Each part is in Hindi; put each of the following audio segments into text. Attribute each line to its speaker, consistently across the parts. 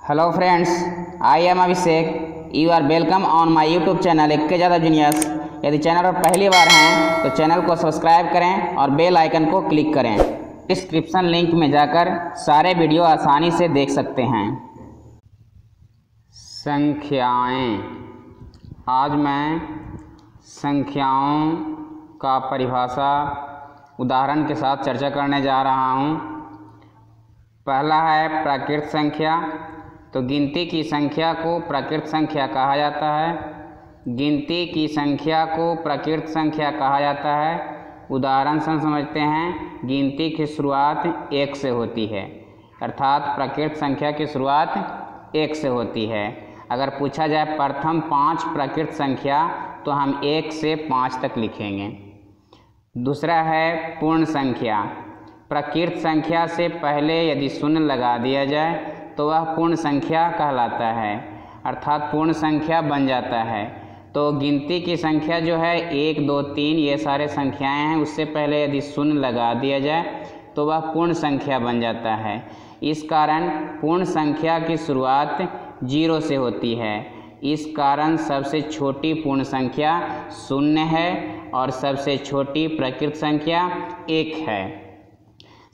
Speaker 1: Hello friends, I am Abhishek. You are welcome on my YouTube channel एक ज़्यादा जूनियर्स। यदि चैनल पर पहली बार हैं तो चैनल को सब्सक्राइब करें और बेल आइकन को क्लिक करें। डिस्क्रिप्शन लिंक में जाकर सारे वीडियो आसानी से देख सकते हैं। संख्याएं। आज मैं संख्याओं का परिभाषा उदाहरण के साथ चर्चा करने जा रहा हूँ। पहला है प्राकृत संख्या। तो गिनती की संख्या को प्राकृत संख्या कहा जाता है। गिनती की संख्या को प्राकृत संख्या कहा जाता है। उदाहरण से समझते हैं। गिनती की शुरुआत 1 से होती है, अर्थात प्राकृत संख्या की शुरुआत 1 से होती है। अगर पूछा जाए प्रथम 5 प्राकृत संख्या तो हम 1 से 5 तक लिखेंगे। दूसरा है पूर्ण संख्या। प्राकृत संख्या से पहले यदि शून्य लगा दिया जाए तो वह पूर्ण संख्या कहलाता है, अर्थात पूर्ण संख्या बन जाता है। तो गिनती की संख्या जो है 1, 2, 3 ये सारे संख्याएं हैं, उससे पहले यदि शून्य लगा दिया जाए तो वह पूर्ण संख्या बन जाता है। इस कारण पूर्ण संख्या की शुरुआत 0 से होती है। इस कारण सबसे छोटी पूर्ण संख्या 0 है और सबसे छोटी प्राकृत संख्या 1 है।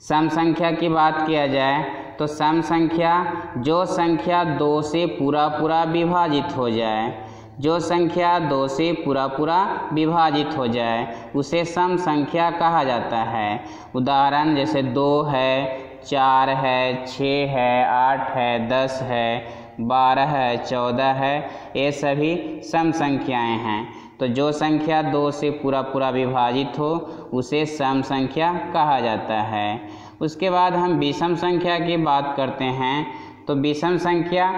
Speaker 1: सम संख्या की बात किया जाए तो सम संख्या जो संख्या 2 से पूरा विभाजित हो जाए, जो संख्या 2 से पूरा विभाजित हो जाए उसे सम संख्या कहा जाता है। उदाहरण जैसे 2 है, 4 है, 6 है, 8 है, 10 है, 12 है, 14 है, ये सभी सम संख्याएं हैं। तो जो संख्या 2 से पूरा विभाजित हो उसे सम संख्या कहा जाता है। उसके बाद हम विषम संख्या की बात करते हैं। तो विषम संख्या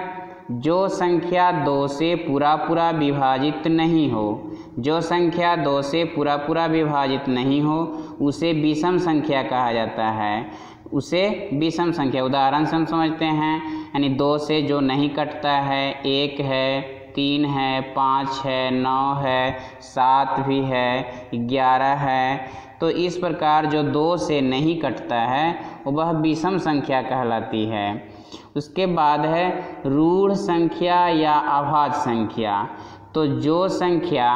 Speaker 1: जो संख्या 2 से पूरा विभाजित नहीं हो, जो संख्या 2 से पूरा विभाजित नहीं हो उसे विषम संख्या कहा जाता है। उसे विषम संख्या उदाहरण से हम समझते हैं, यानी 2 से जो नहीं कटता है 1 है, 3 है, 5 है, 9 है, 7 भी है, 11 है। तो इस प्रकार जो 2 से नहीं कटता है वह विषम संख्या कहलाती है। उसके बाद है रूढ़ संख्या या अभाज्य संख्या। तो जो संख्या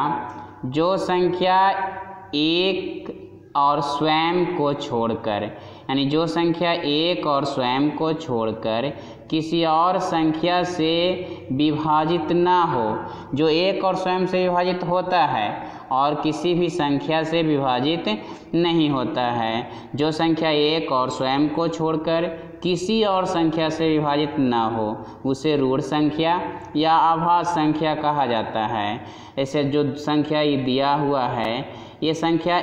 Speaker 1: 1 और स्वयं को छोड़कर, यानी जो संख्या 1 और स्वयं को छोड़कर किसी और संख्या से विभाजित ना हो, जो 1 और स्वयं से विभाजित होता है और किसी भी संख्या से विभाजित नहीं होता है, जो संख्या 1 और स्वयं को छोड़कर किसी और संख्या से विभाजित ना हो उसे रूढ़ संख्या या अभाज्य संख्या कहा जाता है। ऐसे जो संख्या ये दिया हुआ है, ये संख्या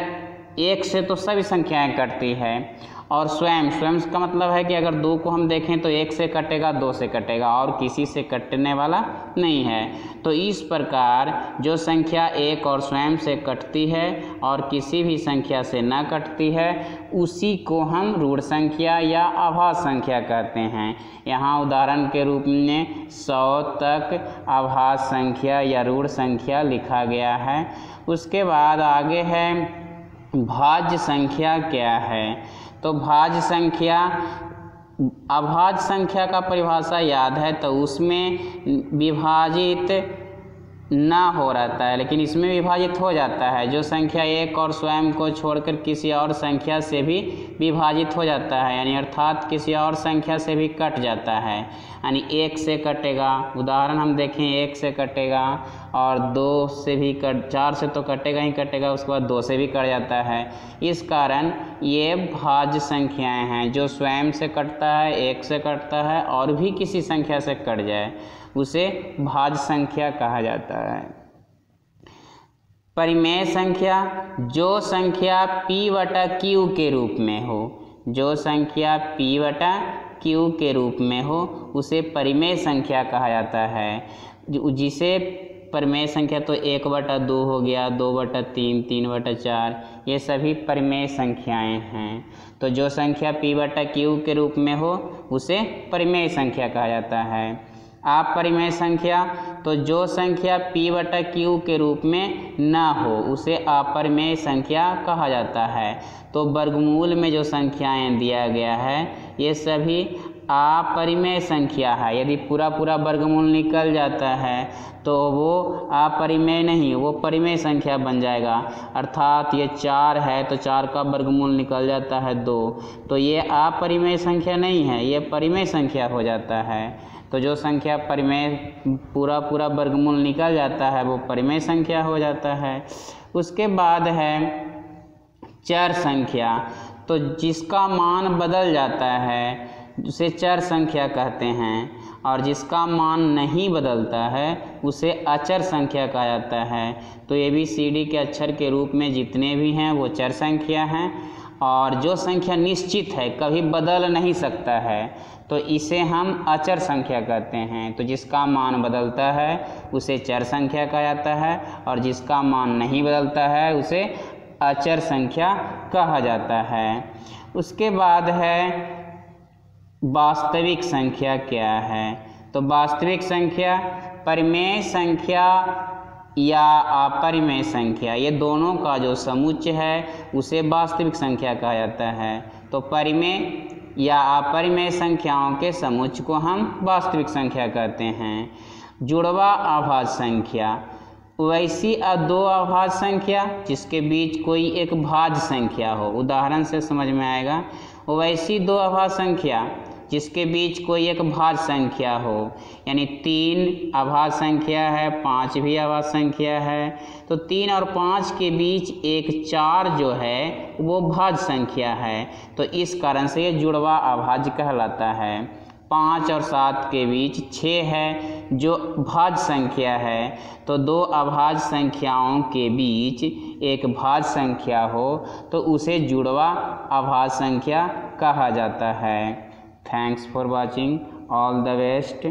Speaker 1: 1 से तो सभी संख्याएं कटती है और स्वयं का मतलब है कि अगर 2 को हम देखें तो 1 से कटेगा, 2 से कटेगा और किसी से कटने वाला नहीं है। तो इस प्रकार जो संख्या 1 और स्वयं से कटती है और किसी भी संख्या से न कटती है उसी को हम रूढ़ संख्या या अभाज्य संख्या कहते हैं। यहाँ उदाहरण के रूप में 100 तक अभाज्य संख्या या रूढ़ संख्या लिखा गया है। उसके बाद आगे है भाज्य संख्या क्या है। तो भाज्य संख्या, अभाज्य संख्या का परिभाषा याद है तो उसमें विभाजित ना हो रहता है, लेकिन इसमें विभाजित हो जाता है। जो संख्या 1 और स्वयं को छोड़कर किसी और संख्या से भी विभाजित हो जाता है, यानी अर्थात किसी और संख्या से भी कट जाता है, यानी 1 से कटेगा। उदाहरण हम देखें, 1 से कटेगा और 2 से भी 4 से तो कटेगा ही कटेगा, उसके बाद 2 से भी कट जाता है। इस कारण ये भाज्य संख्याएं हैं। जो स्वयं से कटता है, 1 से कटता है और भी किसी संख्या से कट जाए उसे भाज्य संख्या कहा जाता है। परिमेय संख्या, जो संख्या p/q के रूप में हो, जो संख्या p/q के रूप में हो उसे परिमेय संख्या कहा जाता है। जिसे परिमेय संख्या तो 1/2 हो गया, 2/3, 3/4, ये सभी परिमेय संख्याएं हैं। तो जो संख्या p/q के रूप में हो उसे परिमेय संख्या कहा जाता है। अपरिमेय संख्या, तो जो संख्या p/q के रूप में ना हो उसे अपरिमेय संख्या कहा जाता है। तो वर्गमूल में जो संख्याएं दिया गया है ये सभी अपरिमेय संख्या है। यदि पूरा पूरा वर्गमूल निकल जाता है तो वो अपरिमेय नहीं, वो परिमेय संख्या बन जाएगा। अर्थात ये 4 है तो 4 का वर्गमूल निकल जाता है 2, तो ये अपरिमेय संख्या नहीं है, ये परिमेय संख्या हो जाता है। तो जो संख्या परिमेय पूरा पूरा वर्गमूल निकल जाता है वो परिमेय संख्या हो जाता है। उसके बाद है चर संख्या। तो जिसका मान बदल जाता है उसे चर संख्या कहते हैं, और जिसका मान नहीं बदलता है उसे अचर संख्या कहा जाता है। तो ABCD के अक्षर के रूप में जितने भी हैं वो चर संख्या हैं, और जो संख्या निश्चित है कभी बदल नहीं सकता है तो इसे हम अचर संख्या कहते हैं। तो जिसका मान बदलता है उसे चर संख्या कहा जाता है, और जिसका मान नहीं बदलता है उसे अचर संख्या कहा जाता है। उसके बाद है वास्तविक संख्या क्या है। तो वास्तविक संख्या परिमेय संख्या या अपरिमेय संख्या, ये दोनों का जो समुच्चय है उसे वास्तविक संख्या कहा जाता है। तो परिमेय या अपरिमेय संख्याओं के समुच्चय को हम वास्तविक संख्या कहते हैं। जुड़वा अभाज्य संख्या, वैसी दो अभाज्य संख्या जिसके बीच कोई एक भाज्य संख्या हो। उदाहरण से समझ में आएगा। वैसी दो अभाज्य संख्या जिसके बीच कोई एक भाज्य संख्या हो, यानी 3 अभाज्य संख्या है, 5 भी अभाज्य संख्या है, तो 3 और 5 के बीच एक 4 जो है वो भाज्य संख्या है। तो इस कारण से ये जुड़वा अभाज्य कहलाता है। 5 और 7 के बीच 6 है जो भाज्य संख्या है। तो दो अभाज्य संख्याओं के बीच एक भाज्य संख्या हो तो उसे जुड़वा अभाज्य संख्या कहा जाता है। Thanks for watching. All the best.